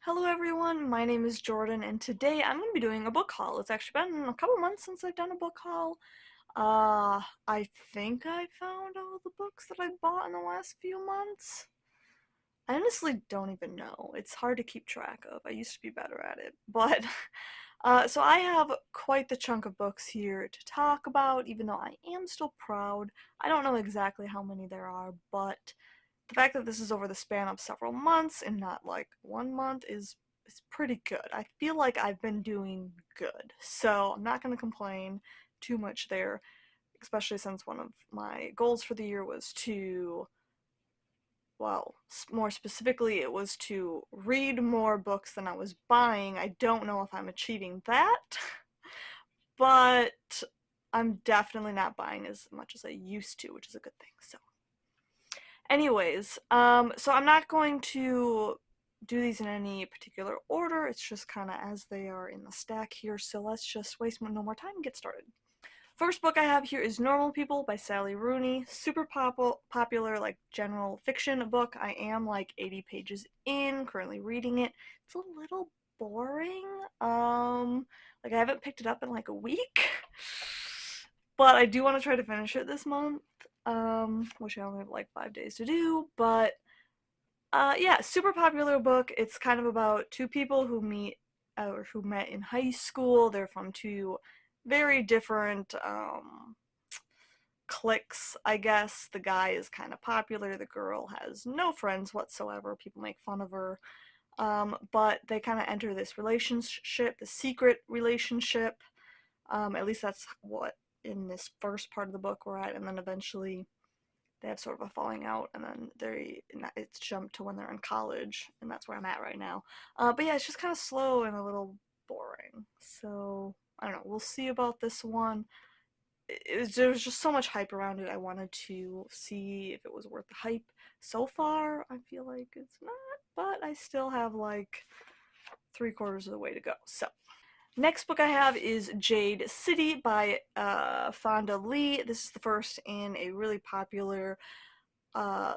Hello everyone, my name is Jordan and today I'm going to be doing a book haul. It's actually been a couple months since I've done a book haul. I think I found all the books that I bought in the last few months. I honestly don't even know. It's hard to keep track of. I used to be better at it. But, so I have quite the chunk of books here to talk about, even though I am still proud. I don't know exactly how many there are, but the fact that this is over the span of several months and not like 1 month is pretty good. I feel like I've been doing good, so I'm not going to complain too much there, especially since one of my goals for the year was to, well, more specifically, it was to read more books than I was buying. I don't know if I'm achieving that, but I'm definitely not buying as much as I used to, which is a good thing. So anyways, so I'm not going to do these in any particular order. It's just kind of as they are in the stack here. So let's just waste no more time and get started. First book I have here is Normal People by Sally Rooney. Super popular, like general fiction book. I am like 80 pages in, currently reading it. It's a little boring. Like I haven't picked it up in like a week, but I do want to try to finish it this month. Which I only have like 5 days to do, but yeah, super popular book. It's kind of about two people who meet or who met in high school. They're from two very different cliques, I guess. The guy is kind of popular. The girl has no friends whatsoever. People make fun of her. But they kind of enter this relationship, the secret relationship. At least that's what in this first part of the book we're at, and then eventually they have sort of a falling out, and then it's jumped to when they're in college, and that's where I'm at right now. But yeah, it's just kind of slow and a little boring. So I don't know. We'll see about this one. There was just so much hype around it. I wanted to see if it was worth the hype. So far, I feel like it's not, but I still have like 3/4 of the way to go. So next book I have is Jade City by Fonda Lee. This is the first in a really popular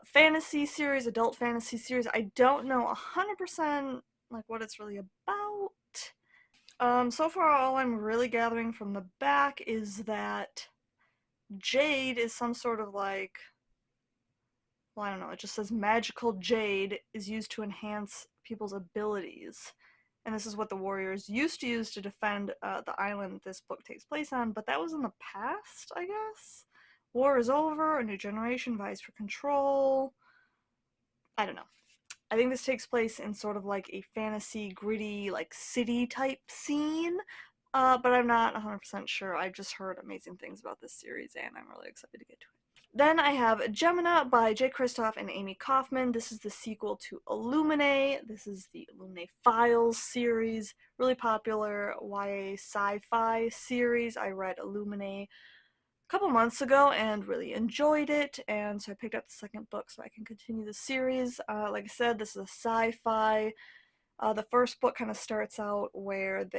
fantasy series, adult fantasy series. I don't know 100% like what it's really about. So far all I'm really gathering from the back is that jade is some sort of like, well, I don't know, it just says magical jade is used to enhance people's abilities. And this is what the warriors used to use to defend the island this book takes place on, but that was in the past, I guess. War is over, a new generation vies for control. I don't know. I think this takes place in sort of like a fantasy, gritty, like city type scene, but I'm not 100% sure. I've just heard amazing things about this series, and I'm really excited to get to it. Then I have Gemina by Jay Kristoff and Amy Kaufman. This is the sequel to Illuminae. This is the Illuminae Files series, really popular YA sci-fi series. I read Illuminae couple months ago and really enjoyed it, and so I picked up the second book so I can continue the series. Like I said, this is a sci-fi. The first book kind of starts out where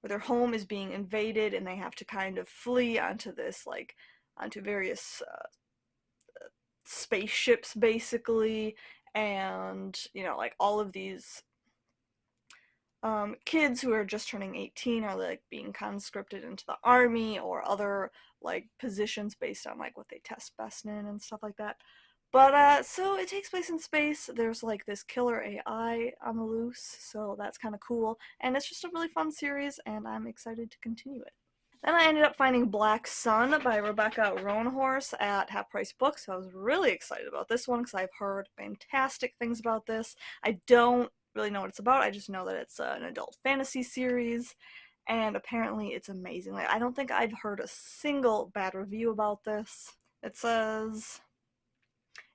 their home is being invaded and they have to kind of flee onto this like onto various spaceships basically, and like all of these kids who are just turning 18 are like being conscripted into the army or other like positions based on like what they test best in and stuff like that. But so it takes place in space. There's like this killer AI on the loose, so that's kind of cool. And it's just a really fun series, and I'm excited to continue it. Then I ended up finding Black Sun by Rebecca Roanhorse at Half Price Books. So I was really excited about this one because I've heard fantastic things about this. I don't really know what it's about. I just know that it's an adult fantasy series, and apparently it's amazing. Like, I don't think I've heard a single bad review about this. It says,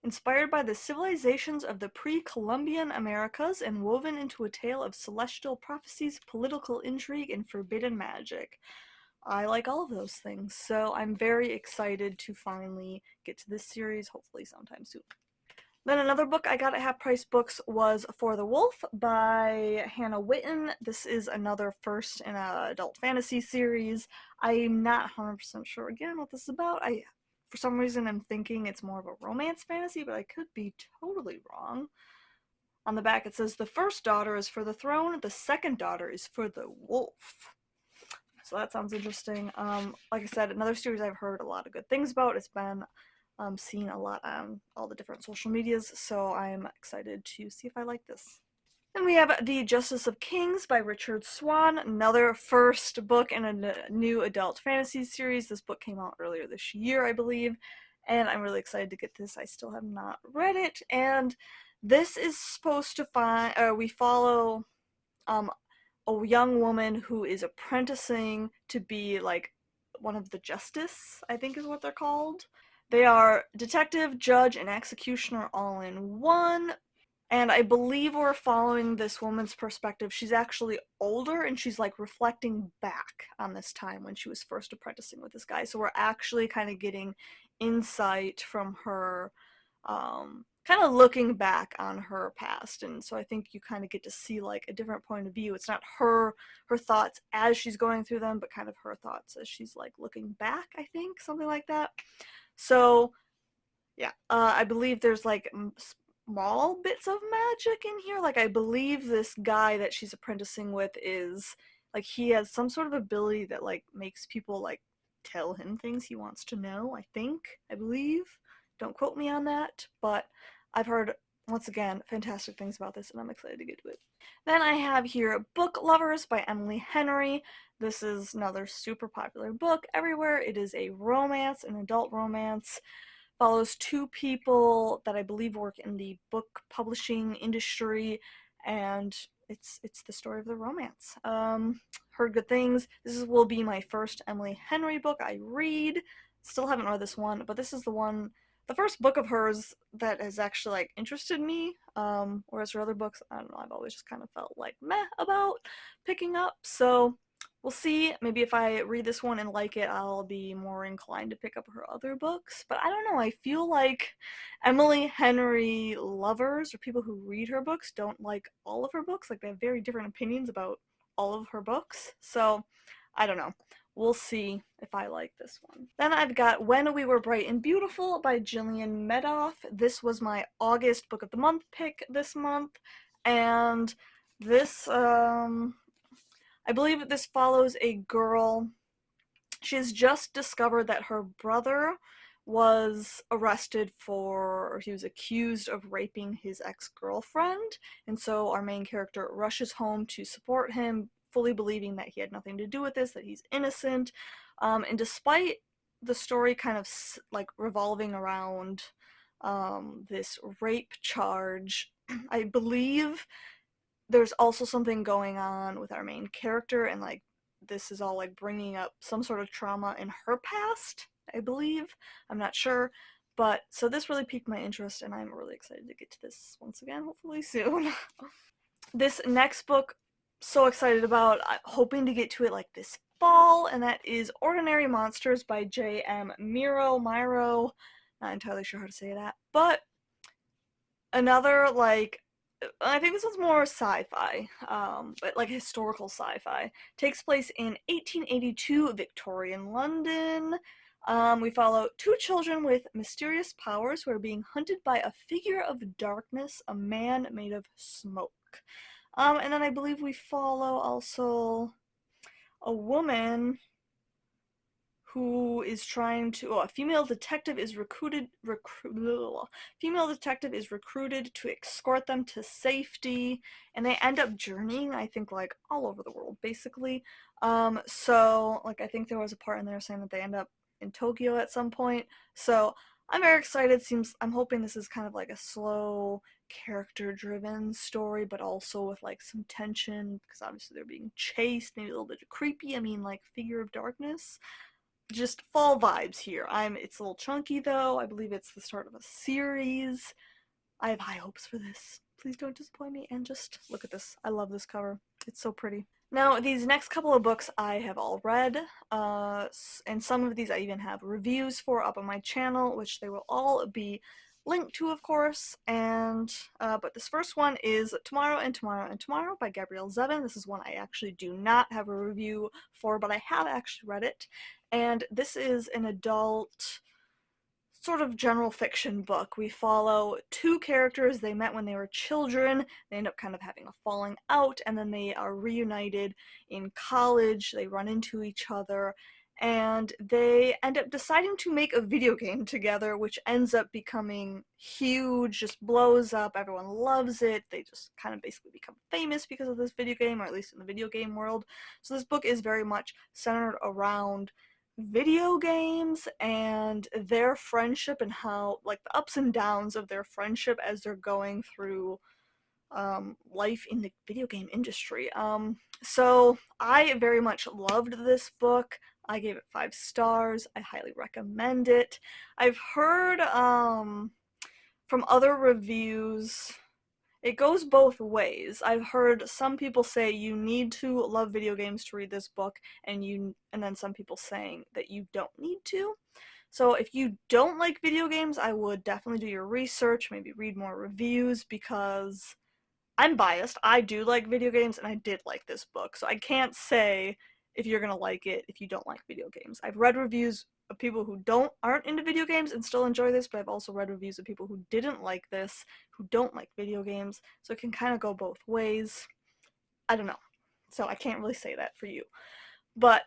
inspired by the civilizations of the pre-Columbian Americas and woven into a tale of celestial prophecies, political intrigue, and forbidden magic. I like all of those things, so I'm very excited to finally get to this series, hopefully sometime soon. Then another book I got at Half Price Books was For the Wolf by Hannah Witten. This is another first in an adult fantasy series. I'm not 100% sure again what this is about. For some reason, I'm thinking it's more of a romance fantasy, but I could be totally wrong. On the back it says, the first daughter is for the throne, the second daughter is for the wolf. So that sounds interesting. Like I said, another series I've heard a lot of good things about. It's been seen a lot on all the different social medias, so I'm excited to see if I like this. Then we have The Justice of Kings by Richard Swan, another first book in a new adult fantasy series. This book came out earlier this year, I believe, and I'm really excited to get this. I still have not read it, and this is supposed to we follow um, a young woman who is apprenticing to be like one of the justice, I think is what they're called. They are detective, judge, and executioner all in one, and I believe we're following this woman's perspective. She's actually older and she's like reflecting back on this time when she was first apprenticing with this guy. So we're actually kind of getting insight from her, kind of looking back on her past. And so I think you kind of get to see like a different point of view. It's not her thoughts as she's going through them, but kind of her thoughts as she's like looking back, I think, something like that. So yeah, I believe there's like small bits of magic in here. Like I believe this guy that she's apprenticing with is like he has some sort of ability that like makes people like tell him things he wants to know, I believe. Don't quote me on that, but I've heard once again fantastic things about this and I'm excited to get to it. Then I have here Book Lovers by Emily Henry. This is another super popular book everywhere. It is a romance, an adult romance. Follows two people that I believe work in the book publishing industry, and it's the story of the romance. Heard good things. Will be my first Emily Henry book I read. Still haven't read this one, but this is the first book of hers that has actually like interested me. Whereas her other books, I don't know, I've always just kind of felt like meh about picking up. So we'll see. Maybe if I read this one and like it, I'll be more inclined to pick up her other books. But I don't know. I feel like Emily Henry lovers or people who read her books don't like all of her books. Like they have very different opinions about all of her books. So I don't know. We'll see if I like this one. Then I've got When We Were Bright and Beautiful by Jillian Medoff. This was my August Book of the Month pick this month. And this, I believe this follows a girl. She has just discovered that her brother was arrested or he was accused of raping his ex-girlfriend, and so our main character rushes home to support him, fully believing that he had nothing to do with this, that he's innocent. And despite the story kind of like revolving around this rape charge, I believe there's also something going on with our main character, and like this is all like bringing up some sort of trauma in her past, I believe. I'm not sure, but so this really piqued my interest and I'm really excited to get to this once again, hopefully soon. This next book, so excited about. I'm hoping to get to it like this fall, and that is Ordinary Monsters by J.M. Miro. Not entirely sure how to say that, but another like I think this one's more sci-fi, but like historical sci-fi. Takes place in 1882 Victorian London. We follow two children with mysterious powers who are being hunted by a figure of darkness, a man made of smoke. And then I believe we follow also a woman who is trying to, a female detective is recruited to escort them to safety, and they end up journeying, I think, like all over the world basically. So like I think there was a part in there saying that they end up in Tokyo at some point. So I'm very excited. I'm hoping this is kind of like a slow, character-driven story, but also with like some tension, because obviously they're being chased, maybe a little bit creepy. I mean, like figure of darkness. Just fall vibes here. It's a little chunky though. I believe it's the start of a series. I have high hopes for this. Please don't disappoint me, and just look at this. I love this cover. It's so pretty. Now, these next couple of books I have all read, and some of these I even have reviews for up on my channel, which they will all be linked to, of course. And but this first one is Tomorrow and Tomorrow and Tomorrow by Gabrielle Zevin. This is one I actually do not have a review for, but I have actually read it. And this is an adult sort of general fiction book. We follow two characters. They met when they were children. They end up kind of having a falling out, and then they are reunited in college. They run into each other, and they end up deciding to make a video game together, which ends up becoming huge, just blows up. Everyone loves it. They just kind of basically become famous because of this video game, or at least in the video game world. So this book is very much centered around video games and their friendship, and how, like, the ups and downs of their friendship as they're going through life in the video game industry. So I very much loved this book. I gave it 5 stars. I highly recommend it. I've heard from other reviews, it goes both ways. I've heard some people say you need to love video games to read this book, and then some people saying that you don't need to. So if you don't like video games, I would definitely do your research, maybe read more reviews, because I'm biased. I do like video games, and I did like this book. So I can't say if you're gonna like it if you don't like video games. I've read reviews of people who aren't into video games and still enjoy this, but I've also read reviews of people who didn't like this, who don't like video games. So it can kind of go both ways. I don't know. So I can't really say that for you. But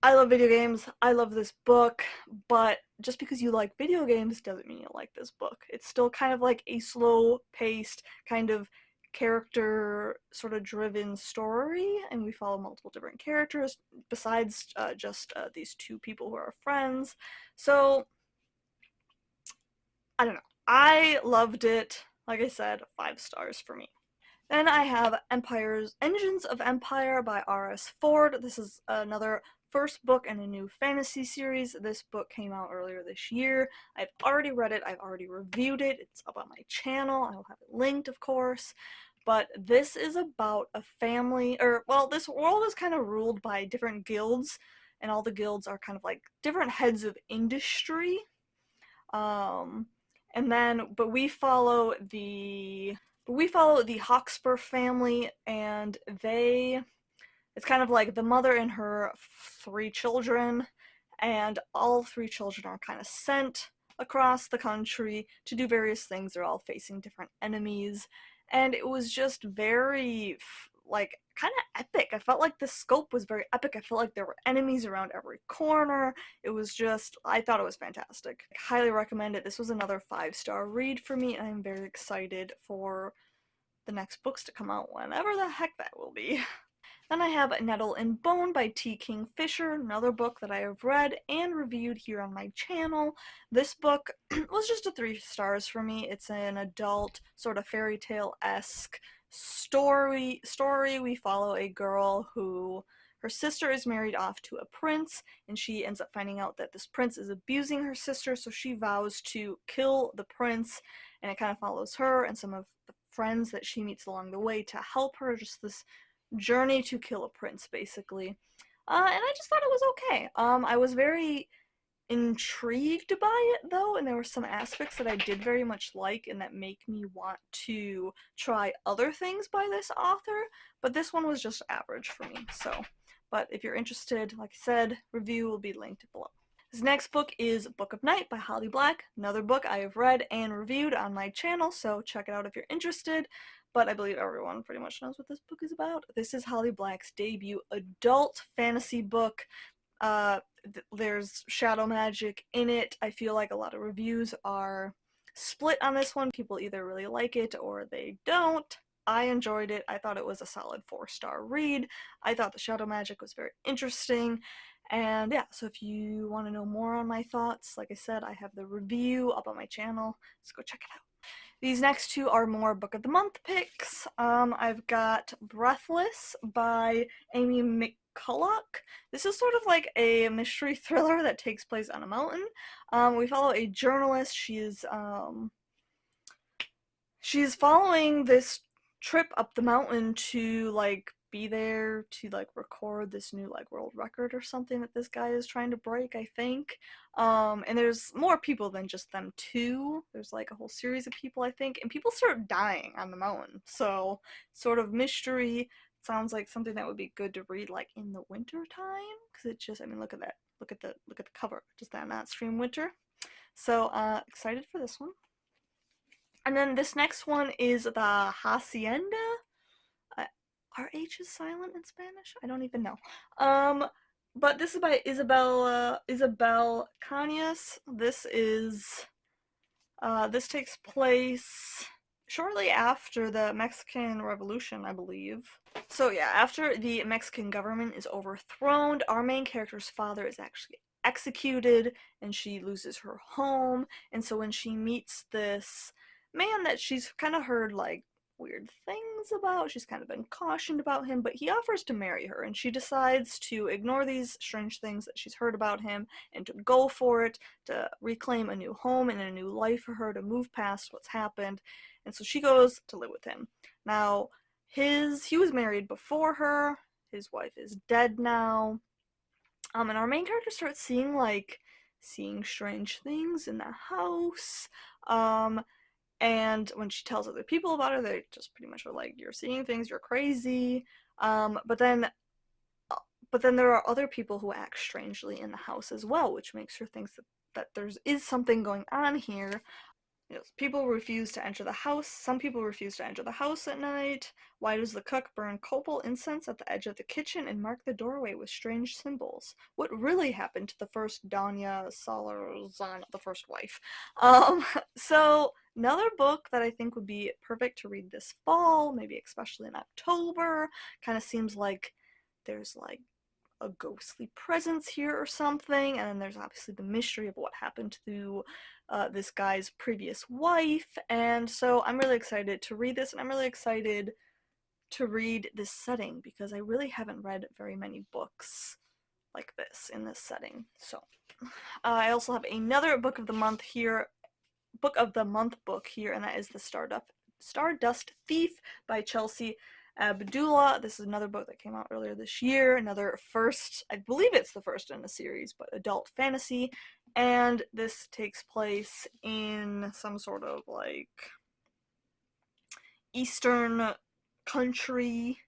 I love video games. I love this book, but just because you like video games doesn't mean you like this book. It's still kind of like a slow-paced, kind of character sort of driven story, and we follow multiple different characters besides just these two people who are friends. So I don't know. I loved it. Like I said, 5 stars for me. Then I have Engines of Empire by R.S. Ford. This is another first book in a new fantasy series. This book came out earlier this year. I've already read it. I've already reviewed it. It's up on my channel. I will have it linked, of course. But this is about a family, this world is kind of ruled by different guilds, and all the guilds are kind of like different heads of industry. But we follow the Hawkspur family, and it's kind of like the mother and her 3 children, and all 3 children are kind of sent across the country to do various things. They're all facing different enemies, and it was just very, like, kind of epic. I felt like the scope was very epic. I felt like there were enemies around every corner. I thought it was fantastic. I highly recommend it. This was another 5-star read for me, and I'm very excited for the next books to come out, whenever the heck that will be. Then I have Nettle and Bone by T. Kingfisher, another book that I have read and reviewed here on my channel. This book was just a 3 stars for me. It's an adult, sort of fairy tale-esque story. We follow a girl who, her sister is married off to a prince, and she ends up finding out that this prince is abusing her sister, so she vows to kill the prince, and it kind of follows her and some of the friends that she meets along the way to help her, just this journey to kill a prince, basically. And I just thought it was okay. I was very intrigued by it, though, and there were some aspects that I did very much like and that make me want to try other things by this author, but this one was just average for me. But if you're interested, like I said, review will be linked below. This next book is Book of Night by Holly Black, another book I have read and reviewed on my channel, so check it out if you're interested. But I believe everyone pretty much knows what this book is about. This is Holly Black's debut adult fantasy book. There's shadow magic in it. I feel like a lot of reviews are split on this one. People either really like it or they don't. I enjoyed it. I thought it was a solid 4-star read. I thought the shadow magic was very interesting. And yeah, so if you want to know more on my thoughts, like I said, I have the review up on my channel, so go check it out. These next 2 are more Book of the Month picks. I've got Breathless by Amy McCulloch. This is sort of like a mystery thriller that takes place on a mountain. We follow a journalist. She's following this trip up the mountain to, like, be there to, like, record this new, like, world record or something that this guy is trying to break, I think. And there's more people than just them 2. There's, like, a whole series of people, I think, and people start dying on the mountain. So, sort of mystery. Sounds like something that would be good to read, like, in the winter time, because it just, I mean, look at that. Look at the cover. Does that not scream winter? So, excited for this one. And then this next one is the Hacienda. Uh, are H's silent in Spanish? I don't even know. But this is by Isabel Cañas. This takes place shortly after the Mexican Revolution, I believe. So yeah, after the Mexican government is overthrown, our main character's father is actually executed, and she loses her home. And so when she meets this man that she's kind of heard like weird things about, she's kind of been cautioned about him, but he offers to marry her, and she decides to ignore these strange things that she's heard about him and to go for it, to reclaim a new home and a new life for her, to move past what's happened. And so she goes to live with him. Now, he was married before her. His wife is dead now. And our main character starts seeing strange things in the house. And when she tells other people about it, they just pretty much are like, "You're seeing things. You're crazy." But then there are other people who act strangely in the house as well, which makes her think that there is something going on here. People refuse to enter the house. Some people refuse to enter the house at night. Why does the cook burn copal incense at the edge of the kitchen and mark the doorway with strange symbols? What really happened to the first Danya Salarzan, the first wife? Um, so another book that I think would be perfect to read this fall, maybe especially in October. Kind of seems like there's like a ghostly presence here or something, and then there's obviously the mystery of what happened to this guy's previous wife. And so I'm really excited to read this, and I'm really excited to read this setting because I really haven't read very many books like this in this setting. So I also have another book of the month book here, and that is the Stardust Thief by Chelsea Abdullah. This is another book that came out earlier this year. Another first, I believe it's the first in the series, but adult fantasy. And this takes place in some sort of like Eastern country.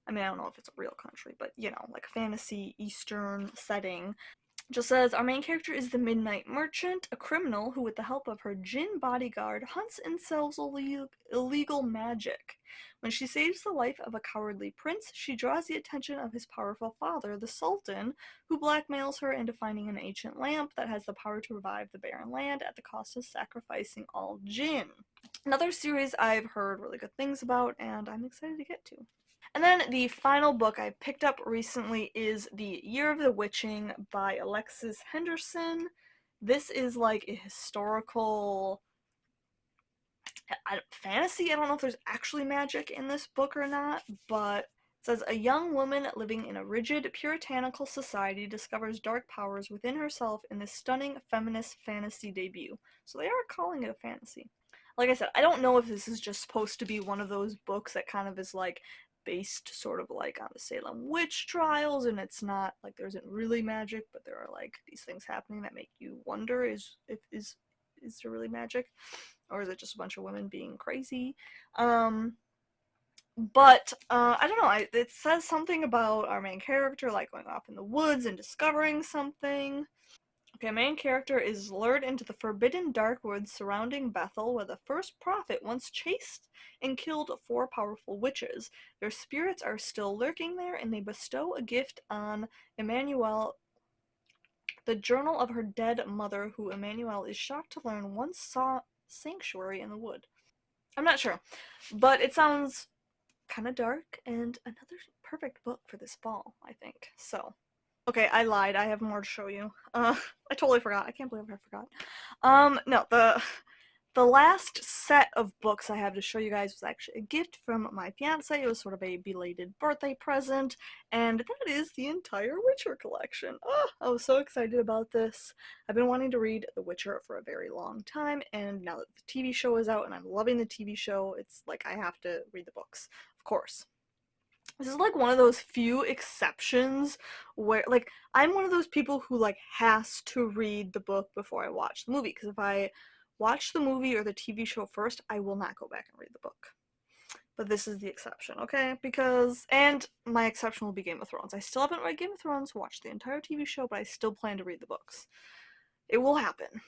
I mean, I don't know if it's a real country, but like a fantasy Eastern setting. Just says, our main character is the Midnight Merchant, a criminal who, with the help of her Jinn bodyguard, hunts and sells illegal magic. When she saves the life of a cowardly prince, she draws the attention of his powerful father, the Sultan, who blackmails her into finding an ancient lamp that has the power to revive the barren land at the cost of sacrificing all Jinn. Another series I've heard really good things about, and I'm excited to get to. And then the final book I picked up recently is The Year of the Witching by Alexis Henderson. This is like a historical fantasy. I don't know if there's actually magic in this book or not, but it says a young woman living in a rigid, puritanical society discovers dark powers within herself in this stunning feminist fantasy debut. So they are calling it a fantasy. Like I said, I don't know if this is just supposed to be one of those books that kind of is like based sort of like on the Salem witch trials, and it's not like there isn't really magic, but there are like these things happening that make you wonder is there really magic, or is it just a bunch of women being crazy? But I don't know. It says something about our main character like going off in the woods and discovering something. Okay, main character is lured into the forbidden dark woods surrounding Bethel, where the first prophet once chased and killed 4 powerful witches. Their spirits are still lurking there, and they bestow a gift on Emmanuel, the journal of her dead mother, who Emmanuel is shocked to learn once saw sanctuary in the wood. I'm not sure, but it sounds kind of dark, and another perfect book for this fall, I think. So, okay, I lied. I have more to show you. I totally forgot. I can't believe I forgot. No, the last set of books I have to show you guys was actually a gift from my fiance. It was sort of a belated birthday present, and that is the entire Witcher collection. Oh, I was so excited about this. I've been wanting to read The Witcher for a very long time, and now that the TV show is out and I'm loving the TV show, it's like I have to read the books, of course. This is like one of those few exceptions where like I'm one of those people who like has to read the book before I watch the movie, because if I watch the movie or the TV show first, I will not go back and read the book. But this is the exception, okay? And my exception will be Game of Thrones. I still haven't read Game of Thrones, watched the entire TV show, but I still plan to read the books. It will happen.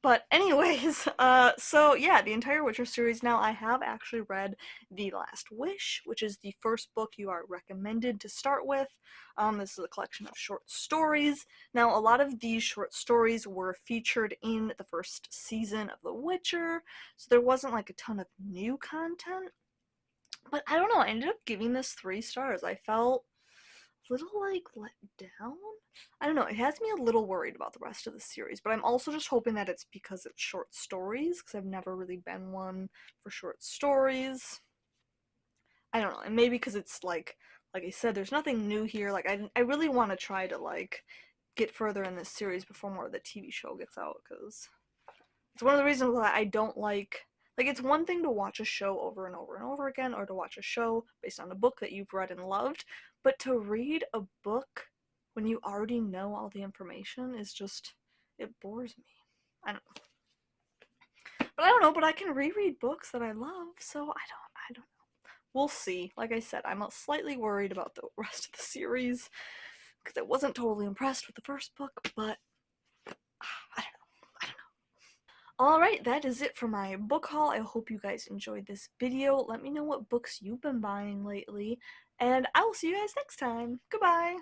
But anyways, so yeah, the entire Witcher series. Now, I have actually read The Last Wish, which is the first book you are recommended to start with. This is a collection of short stories. Now, a lot of these short stories were featured in the first season of The Witcher, so there wasn't like a ton of new content. But I don't know, I ended up giving this 3 stars. I felt a little like let down. I don't know, it has me a little worried about the rest of the series, but I'm also just hoping that it's because it's short stories, because I've never really been one for short stories. I don't know, and maybe because it's like I said, there's nothing new here. Like I really want to try to like get further in this series before more of the TV show gets out, because it's one of the reasons why I don't like it's one thing to watch a show over and over and over again, or to watch a show based on a book that you've read and loved, but to read a book when you already know all the information is just, it bores me. I don't know. But I don't know, but I can reread books that I love, so I don't know. We'll see. Like I said, I'm slightly worried about the rest of the series because I wasn't totally impressed with the first book, but I don't know. I don't know. Alright, that is it for my book haul. I hope you guys enjoyed this video. Let me know what books you've been buying lately, and I will see you guys next time. Goodbye!